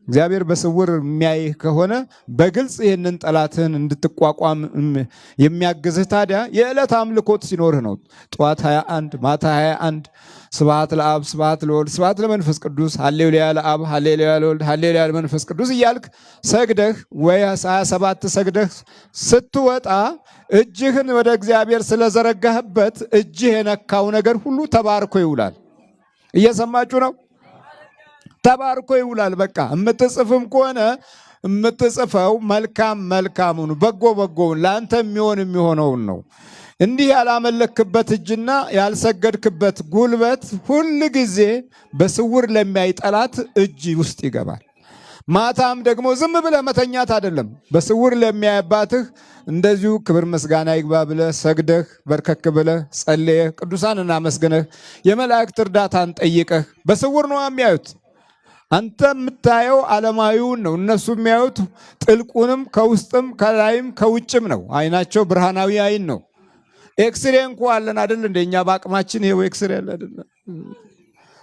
እግዚአብሔር በስውር የሚያይህ ከሆነ በግልጽ ይህንን ጠላትህን እንድትቋቋም የሚያግዝህ ታዲያ የዕለት አምልኮት ሲኖርህ ነው። ጠዋት 21 ማታ 21 ስብሐት ለአብ ስብሐት ለወልድ ስብሐት ለመንፈስ ቅዱስ ሃሌሉያ ለአብ ሃሌሉያ ለወልድ ሃሌሉያ ለመንፈስ ቅዱስ እያልክ ሰግደህ ወይ 27 ሰግደህ ስትወጣ እጅህን ወደ እግዚአብሔር ስለዘረጋህበት እጅህ የነካው ነገር ሁሉ ተባርኮ ይውላል። እየሰማችሁ ነው? ተባርኮ ይውላል። በቃ የምትጽፍም ከሆነ የምትጽፈው መልካም መልካሙን በጎ በጎውን ለአንተ የሚሆነውን ነው። እንዲህ ያላመለክበት እጅና ያልሰገድክበት ጉልበት ሁል ጊዜ በስውር ለሚያይ ጠላት እጅ ውስጥ ይገባል። ማታም ደግሞ ዝም ብለህ መተኛት አይደለም። በስውር ለሚያይባትህ እንደዚሁ ክብር ምስጋና ይግባ ብለህ ሰግደህ በርከክ ብለህ ጸልየህ ቅዱሳንን አመስግነህ የመላእክት እርዳታን ጠይቀህ በስውር ነው የሚያዩት። አንተ የምታየው ዓለማዊውን ነው። እነሱ የሚያዩት ጥልቁንም ከውስጥም ከላይም ከውጭም ነው። አይናቸው ብርሃናዊ አይን ነው። ኤክስሬ እንኳ አለን አይደል? እንደኛ በአቅማችን ይሄው ኤክስሬ አለ አይደል?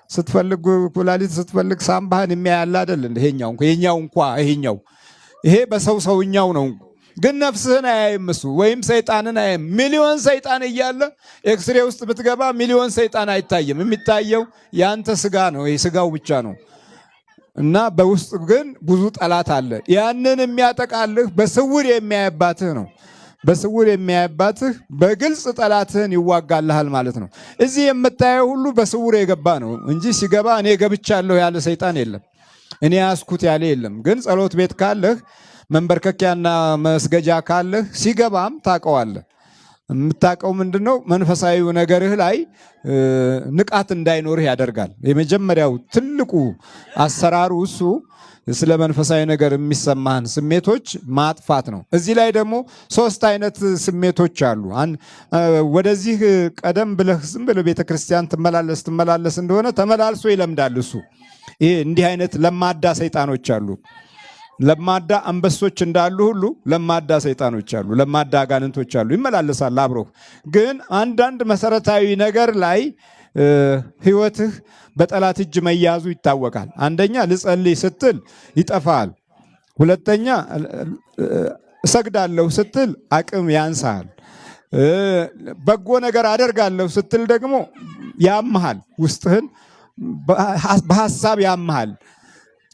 ስትፈልግ ኩላሊት ስትፈልግ ሳምባህን የሚያያል አይደል? ይሄኛው ይሄ በሰውኛው ነው። ግን ነፍስህን አያይም እሱ፣ ወይም ሰይጣንን አያይም። ሚሊዮን ሰይጣን እያለ ኤክስሬ ውስጥ ብትገባ ሚሊዮን ሰይጣን አይታይም። የሚታየው ያንተ ስጋ ነው። ይሄ ስጋው ብቻ ነው። እና በውስጥ ግን ብዙ ጠላት አለ። ያንን የሚያጠቃልህ በስውር የሚያይባትህ ነው። በስውር የሚያይባትህ በግልጽ ጠላትህን ይዋጋልሃል ማለት ነው። እዚህ የምታየው ሁሉ በስውር የገባ ነው እንጂ ሲገባ እኔ ገብቻለሁ ያለ ሰይጣን የለም። እኔ ያስኩት ያለ የለም። ግን ጸሎት ቤት ካለህ መንበርከኪያና መስገጃ ካለህ ሲገባም ታውቀዋለህ። የምታውቀው ምንድነው? መንፈሳዊው ነገርህ ላይ ንቃት እንዳይኖርህ ያደርጋል። የመጀመሪያው ትልቁ አሰራሩ እሱ ስለ መንፈሳዊ ነገር የሚሰማህን ስሜቶች ማጥፋት ነው። እዚህ ላይ ደግሞ 3 አይነት ስሜቶች አሉ። ወደዚህ ቀደም ብለህ ዝም ብለህ ቤተክርስቲያን ትመላለስ እንደሆነ ተመላልሶ ይለምዳል እሱ። ይሄ እንዲህ አይነት ለማዳ ሰይጣኖች አሉ። ለማዳ አንበሶች እንዳሉ ሁሉ ለማዳ ሰይጣኖች አሉ፣ ለማዳ አጋንንቶች አሉ። ይመላለሳል አብሮህ። ግን አንዳንድ መሰረታዊ ነገር ላይ ህይወትህ በጠላት እጅ መያዙ ይታወቃል። አንደኛ ልጸልይ ስትል ይጠፋል። ሁለተኛ እሰግዳለሁ ስትል አቅም ያንሳል። በጎ ነገር አደርጋለሁ ስትል ደግሞ ያምሃል፣ ውስጥህን በሐሳብ ያምሃል።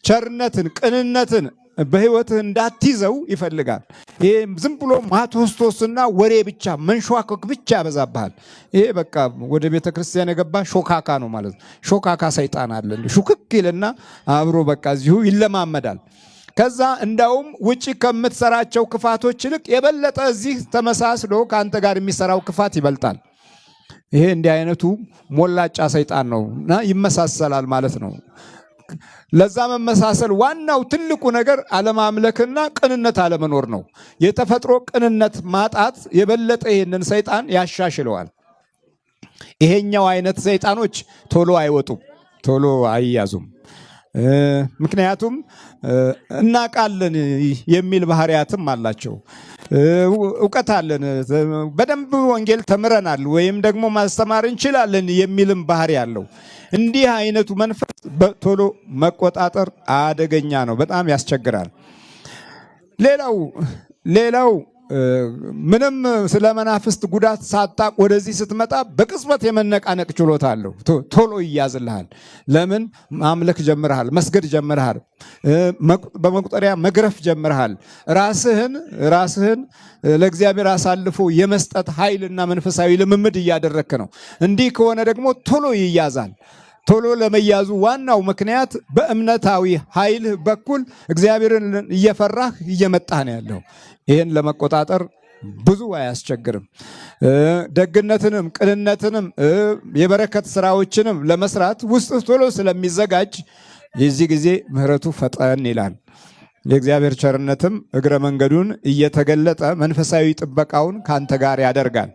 ቸርነትን፣ ቅንነትን በህይወትህ እንዳትይዘው ይፈልጋል። ይሄ ዝም ብሎ ማቶስቶስና ወሬ ብቻ መንሸዋከክ ብቻ ያበዛብሃል። ይሄ በቃ ወደ ቤተ ክርስቲያን የገባ ሾካካ ነው ማለት ነው። ሾካካ ሰይጣን አለ። ሹክክ ይልና አብሮ በቃ እዚሁ ይለማመዳል። ከዛ እንዳውም ውጪ ከምትሰራቸው ክፋቶች ይልቅ የበለጠ እዚህ ተመሳስሎ ከአንተ ጋር የሚሰራው ክፋት ይበልጣል። ይሄ እንዲህ አይነቱ ሞላጫ ሰይጣን ነውና ይመሳሰላል ማለት ነው። ለዛ መመሳሰል ዋናው ትልቁ ነገር አለማምለክና ቅንነት አለመኖር ነው። የተፈጥሮ ቅንነት ማጣት የበለጠ ይህንን ሰይጣን ያሻሽለዋል። ይሄኛው አይነት ሰይጣኖች ቶሎ አይወጡም፣ ቶሎ አይያዙም። ምክንያቱም እናቃለን የሚል ባህሪያትም አላቸው። እውቀት አለን፣ በደንብ ወንጌል ተምረናል ወይም ደግሞ ማስተማር እንችላለን የሚልም ባህሪ አለው። እንዲህ አይነቱ መንፈስ ቶሎ መቆጣጠር አደገኛ ነው፣ በጣም ያስቸግራል። ሌላው ምንም ስለ መናፍስት ጉዳት ሳታቅ ወደዚህ ስትመጣ በቅጽበት የመነቃነቅ ችሎታ አለው። ቶሎ ይያዝልሃል። ለምን? ማምለክ ጀምረሃል፣ መስገድ ጀምረሃል፣ በመቁጠሪያ መግረፍ ጀምረሃል። ራስህን ለእግዚአብሔር አሳልፎ የመስጠት ኃይልና መንፈሳዊ ልምምድ እያደረክ ነው። እንዲህ ከሆነ ደግሞ ቶሎ ይያዛል። ቶሎ ለመያዙ ዋናው ምክንያት በእምነታዊ ኃይል በኩል እግዚአብሔርን እየፈራህ እየመጣህ ነው ያለው። ይህን ለመቆጣጠር ብዙ አያስቸግርም። ደግነትንም ቅንነትንም የበረከት ስራዎችንም ለመስራት ውስጥ ቶሎ ስለሚዘጋጅ የዚህ ጊዜ ምሕረቱ ፈጠን ይላል። የእግዚአብሔር ቸርነትም እግረ መንገዱን እየተገለጠ መንፈሳዊ ጥበቃውን ካንተ ጋር ያደርጋል።